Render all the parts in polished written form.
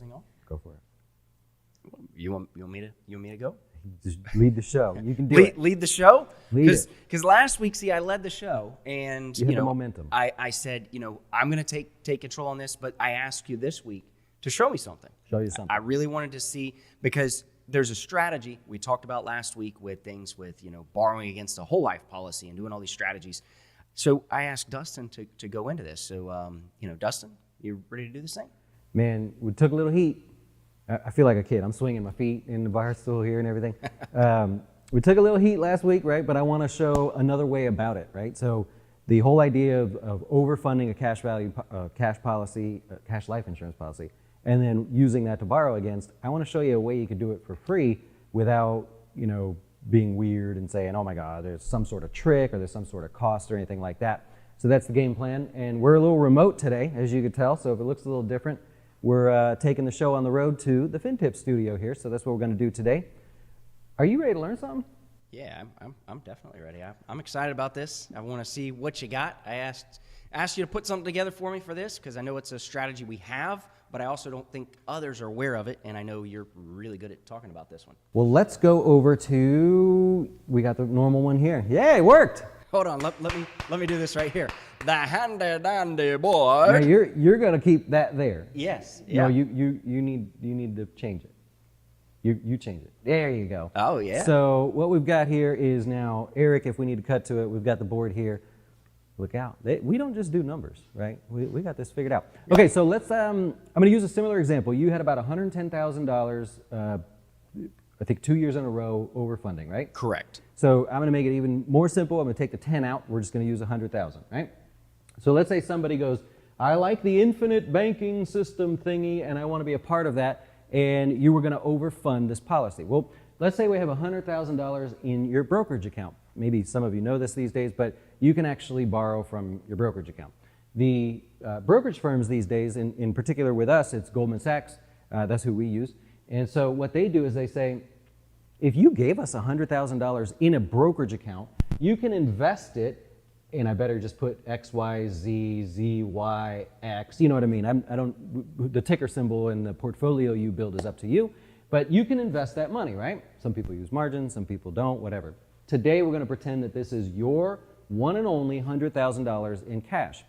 thing on? Go for it. You want me to go? Just lead the show. You can do it. Lead the show? Lead it. Because last week, I led the show, and You had the momentum. I said, I'm going to take control on this, but I asked you this week to show me something. Show you something. I really wanted to see, because there's a strategy we talked about last week with things with, borrowing against a whole life policy and doing all these strategies. So I asked Dustin to go into this. So, Dustin, you ready to do this thing? Man, we took a little heat. I feel like a kid. I'm swinging my feet in the bar stool here and everything. We took a little heat last week, right? But I want to show another way about it, right? So the whole idea of overfunding a cash value, cash policy, cash life insurance policy, and then using that to borrow against, I want to show you a way you could do it for free without, being weird and saying, oh my God, there's some sort of trick or there's some sort of cost or anything like that. So that's the game plan. And we're a little remote today, as you could tell. So if it looks a little different, we're taking the show on the road to the FinTip studio here. So that's what we're going to do today. Are you ready to learn something? Yeah, I'm definitely ready. I'm excited about this. I want to see what you got. I asked you to put something together for me for this because I know it's a strategy we have, but I also don't think others are aware of it, and I know you're really good at talking about this one. Well, let's go over to, we got the normal one here. Yay, it worked. Hold on, let me do this right here. The handy dandy boy. Now you're gonna keep that there. Yes. Yeah. No, you need to change it. You change it. There you go. Oh yeah. So what we've got here is now, Eric, if we need to cut to it, we've got the board here. Look out. We don't just do numbers, right? We got this figured out. Yeah. Okay, so let's, I'm going to use a similar example. You had about $110,000, I think 2 years in a row overfunding, right? Correct. So I'm going to make it even more simple. I'm going to take the 10 out. We're just going to use 100,000, right? So let's say somebody goes, I like the infinite banking system thingy, and I want to be a part of that, and you were going to overfund this policy. Well, let's say we have $100,000 in your brokerage account. Maybe some of you know this these days, but you can actually borrow from your brokerage account. The brokerage firms these days, in particular with us, it's Goldman Sachs. That's who we use. And so what they do is they say, if you gave us $100,000 in a brokerage account, you can invest it, and I better just put X, Y, Z, Z, Y, X. You know what I mean? The ticker symbol and the portfolio you build is up to you, but you can invest that money, right? Some people use margins, some people don't, whatever. Today, we're going to pretend that this is your one and only $100,000 in cash.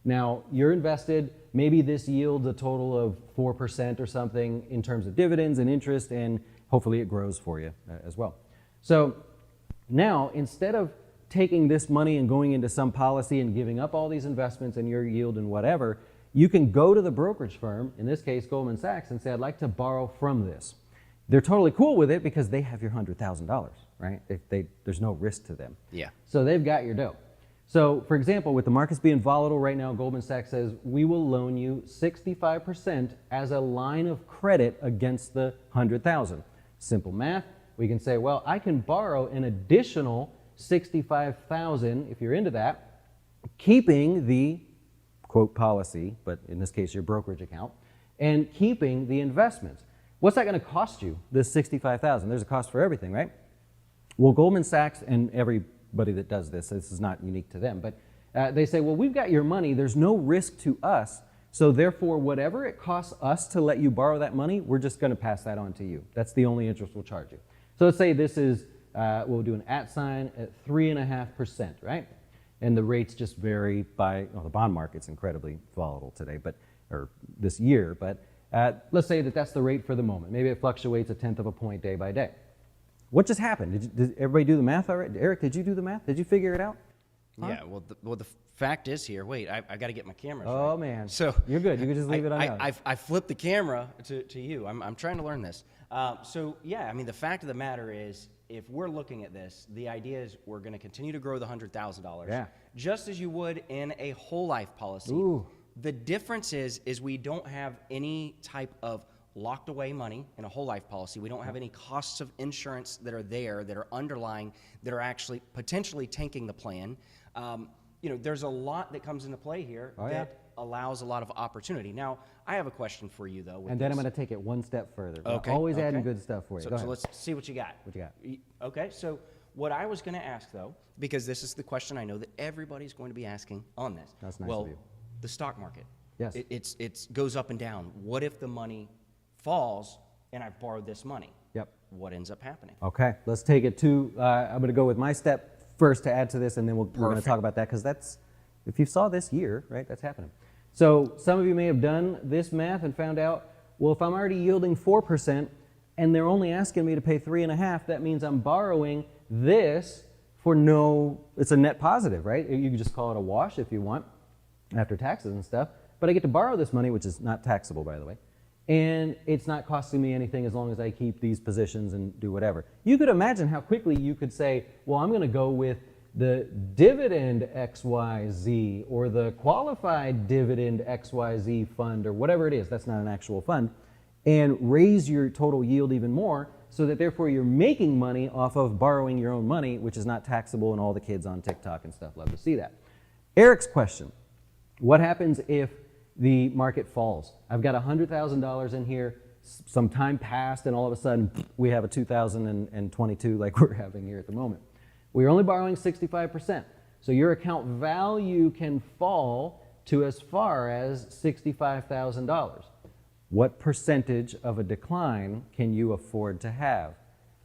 Now, you're invested, maybe this yields a total of 4% or something in terms of dividends and interest, and hopefully it grows for you as well. So now, instead of taking this money and going into some policy and giving up all these investments and your yield and whatever, you can go to the brokerage firm, in this case Goldman Sachs, and say, I'd like to borrow from this. They're totally cool with it because they have your $100,000, right? There's no risk to them. Yeah. So they've got your dough. So, for example, with the markets being volatile right now, Goldman Sachs says, we will loan you 65% as a line of credit against the $100,000. Simple math. We can say, well, I can borrow an additional $65,000, if you're into that, keeping the, quote, policy, but in this case, your brokerage account, and keeping the investments. What's that going to cost you, this $65,000? There's a cost for everything, right? Well, Goldman Sachs and everybody that does this is not unique to them, but they say, well, we've got your money. There's no risk to us, so therefore, whatever it costs us to let you borrow that money, we're just going to pass that on to you. That's the only interest we'll charge you. So let's say this is, we'll do an @ sign at 3.5%, right? And the rates just vary by, well, the bond market's incredibly volatile today, or this year, but let's say that that's the rate for the moment. Maybe it fluctuates 1/10 of a point day by day. What just happened? Did everybody do the math already? Eric, did you do the math? Did you figure it out? Huh? Yeah, well, the fact is here, wait, I got to get my camera. Oh, right. man. So you're good. You can just leave it on. I flipped the camera to you. I'm trying to learn this. So, yeah, I mean, the fact of the matter is, if we're looking at this, the idea is we're going to continue to grow the $100,000, yeah, just as you would in a whole life policy. Ooh. The difference is we don't have any type of locked away money in a whole life policy. We don't have any costs of insurance that are there, that are underlying, that are actually potentially tanking the plan. There's a lot that comes into play here that allows a lot of opportunity. Now, I have a question for you, though. And then I'm going to take it one step further. Okay. Always adding good stuff for you. So let's see what you got. What you got? Okay, so what I was going to ask, though, because this is the question I know that everybody's going to be asking on this. That's nice of you. The stock market. Yes. It goes up and down. What if the money falls and I've borrowed this money. Yep. What ends up happening? Okay, let's take it to, I'm going to go with my step first to add to this, and then we're going to talk about that, because that's, if you saw this year, right, that's happening. So some of you may have done this math and found out, well, if I'm already yielding 4% and they're only asking me to pay 3.5%, that means I'm borrowing this for it's a net positive, right? You can just call it a wash if you want, after taxes and stuff. But I get to borrow this money, which is not taxable, by the way. And it's not costing me anything as long as I keep these positions and do whatever. You could imagine how quickly you could say, well, I'm going to go with the dividend XYZ or the qualified dividend XYZ fund or whatever it is. That's not an actual fund. And raise your total yield even more so that therefore you're making money off of borrowing your own money, which is not taxable, and all the kids on TikTok and stuff love to see that. Eric's question, what happens if the market falls? I've got $100,000 in here, some time passed, and all of a sudden we have a 2022 like we're having here at the moment. We're only borrowing 65%. So your account value can fall to as far as $65,000. What percentage of a decline can you afford to have?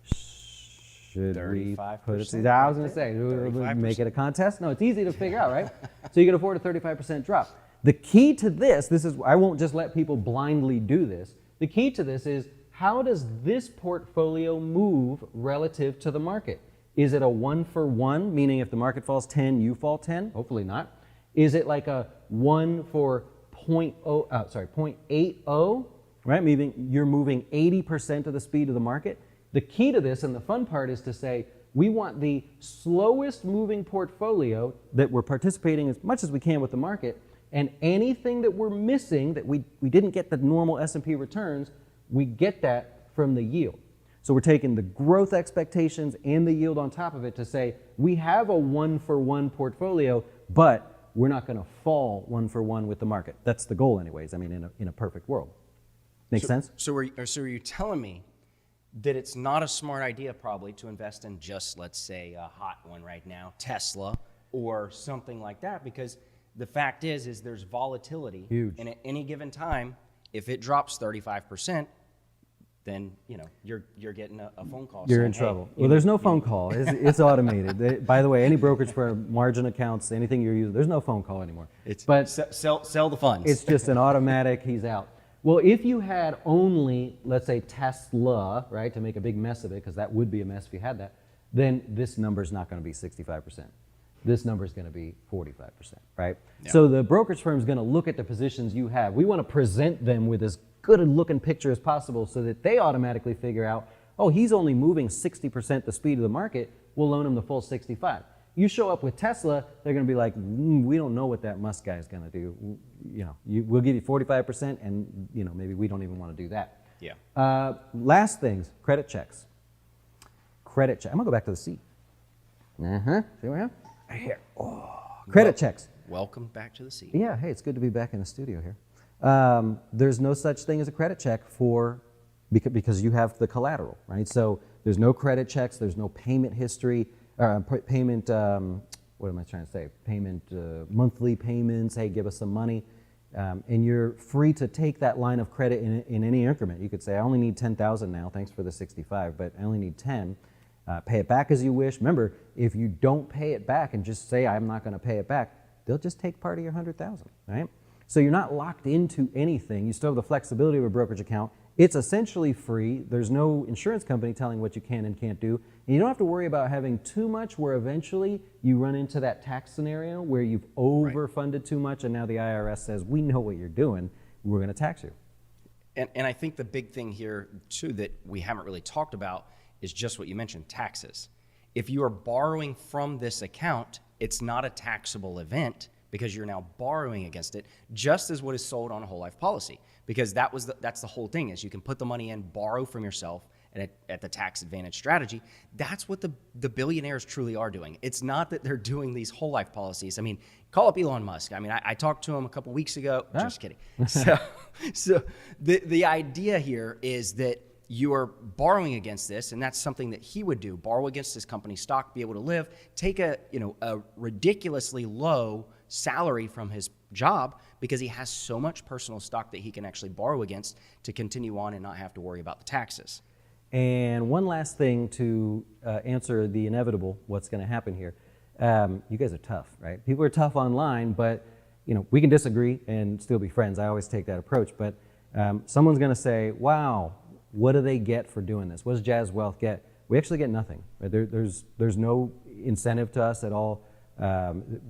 Should we put it? I was going to say, 35%. Make it a contest? No, it's easy to figure out, right? So you can afford a 35% drop. The key to this is, I won't just let people blindly do this. The key to this is, how does this portfolio move relative to the market? Is it a 1-for-1, meaning if the market falls 10, you fall 10? Hopefully not. Is it like a 1 for 0.80, right? Meaning you're moving 80% of the speed of the market. The key to this, and the fun part, is to say, we want the slowest moving portfolio that we're participating as much as we can with the market, and anything that we're missing, that we didn't get the normal S&P returns, we get that from the yield. So we're taking the growth expectations and the yield on top of it to say, we have a 1-for-1 portfolio, but we're not going to fall 1-for-1 with the market. That's the goal anyways, I mean, in a perfect world. Make sense? So are you telling me that it's not a smart idea probably to invest in just, let's say, a hot one right now, Tesla or something like that? Because the fact is there's volatility. Huge. And at any given time, if it drops 35%, then you're getting a phone call. You're saying, in trouble. Hey, Well, there's no phone call. It's automated. By the way, any brokerage firm, margin accounts, anything you're using, there's no phone call anymore. But sell the funds. It's just an automatic. He's out. Well, if you had only, let's say, Tesla, right, to make a big mess of it, because that would be a mess if you had that, then this number's not going to be 65%. This number is going to be 45%, right? Yeah. So the brokerage firm is going to look at the positions you have. We want to present them with as good a looking picture as possible so that they automatically figure out, oh, he's only moving 60% the speed of the market, we'll loan him the full 65. You show up with Tesla, they're going to be like, we don't know what that Musk guy is going to do. We'll give you 45%, and maybe we don't even want to do that. Yeah. Last things, credit checks. Credit check. I'm going to go back to the seat. See where I am? Right here. Oh, credit checks. Welcome back to the seat. Yeah, hey, it's good to be back in the studio here. There's no such thing as a credit check because you have the collateral, right? So there's no credit checks, there's no payment history, payment, what am I trying to say? Payment, monthly payments, hey, give us some money. And you're free to take that line of credit in any increment. You could say, I only need 10,000 now, thanks for the 65, but I only need 10. Pay it back as you wish. Remember, if you don't pay it back and just say, I'm not going to pay it back, they'll just take part of your 100,000, right? So you're not locked into anything. You still have the flexibility of a brokerage account. It's essentially free. There's no insurance company telling what you can and can't do. And you don't have to worry about having too much where eventually you run into that tax scenario where you've overfunded too much and now the IRS says, we know what you're doing, we're going to tax you. And I think the big thing here, too, that we haven't really talked about is just what you mentioned, taxes. If you are borrowing from this account, it's not a taxable event because you're now borrowing against it, just as what is sold on a whole life policy. Because that's the whole thing, is you can put the money in, borrow from yourself, and at the tax advantage strategy. That's what the billionaires truly are doing. It's not that they're doing these whole life policies. I mean, call up Elon Musk. I mean, I talked to him a couple weeks ago. Huh? Just kidding. So the idea here is that you are borrowing against this, and that's something that he would do. Borrow against his company stock, be able to live, take a ridiculously low salary from his job because he has so much personal stock that he can actually borrow against to continue on and not have to worry about the taxes. And one last thing to answer the inevitable, what's going to happen here. You guys are tough, right? People are tough online, but we can disagree and still be friends. I always take that approach. But someone's going to say, wow, what do they get for doing this? What does Jazz Wealth get? We actually get nothing. Right? There's no incentive to us at all.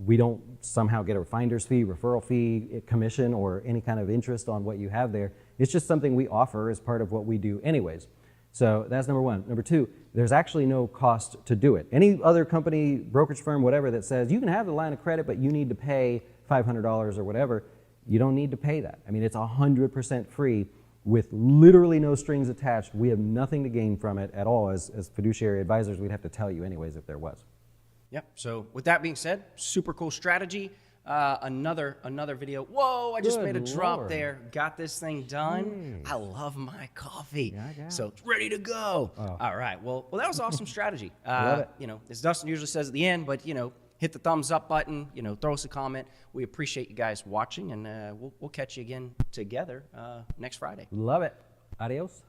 We don't somehow get a finder's fee, referral fee, commission, or any kind of interest on what you have there. It's just something we offer as part of what we do anyways. So that's number one. Number two, there's actually no cost to do it. Any other company, brokerage firm, whatever, that says you can have the line of credit, but you need to pay $500 or whatever, you don't need to pay that. I mean, it's 100% free with literally no strings attached. We have nothing to gain from it at all. As fiduciary advisors, we'd have to tell you anyways if there was. Yep. So with that being said, super cool strategy. Another video. Whoa, I just Good made a drop Lord. there. Got this thing done. I love my coffee. Yeah. So it's ready to go. Oh. All right. Well, that was awesome strategy. Love it. As Dustin usually says at the end, but hit the thumbs up button, throw us a comment. We appreciate you guys watching, and we'll catch you again together next Friday. Love it. Adios.